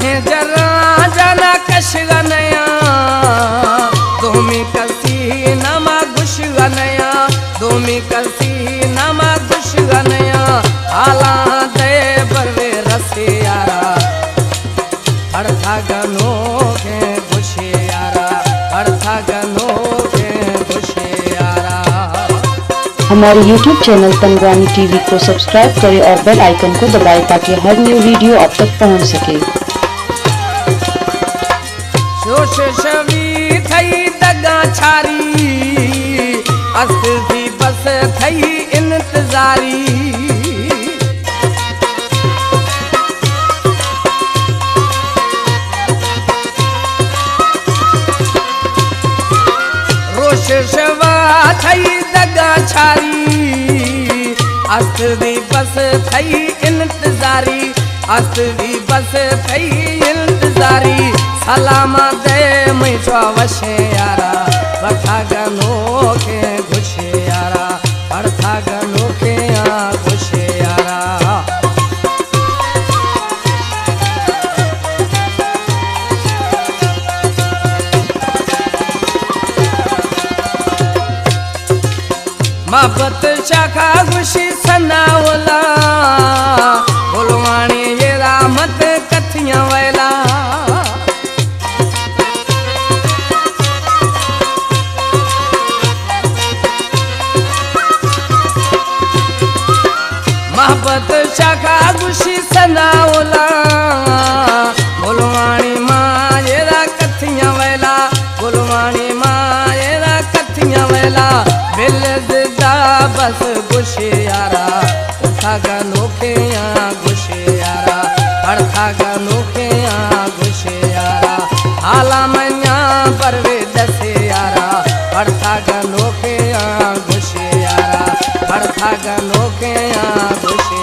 कहे जरा जाना कश गनया दोमी कसी नमा गुश गनया दोमी कसी नमा गुश गनया आला दे बरवे रसे यारा अड़था गनो के गुशे यारा अड़था गनो के गुशे यारा। हमारे YouTube चैनल तंगवानी टीवी को सब्सक्राइब करें और बेल आइकन को दबाएं ताकि हर न्यू वीडियो आप तक पहुंच सके। शोष शवी थई दगा छारी अस्ती बस थई इंतजारी रोश शवा थई दगा छारी अस्ती बस थई इंतजारी अस्ती बस थई इंतजारी सलामा दे मुझो वशे यारा वठा गनो के गुशे यारा अड़था गनो के गुशे यारा। मोहब्बत शाखा गुशी सनावला बोलवाणी ये रामत कथियां वेला मोहब्बत शाखा गुशी सनावला बोलवाणी मां ये कथियां वेला बोलवाणी मां ये कथियां वेला बिल बस गुशे यारा अड़था गनो के गुशे यारा अड़था गनो के गुशे यारा आला मन्या परवे दसे यारा अड़था गनो के गुशे यारा अड़था गनो के गुशे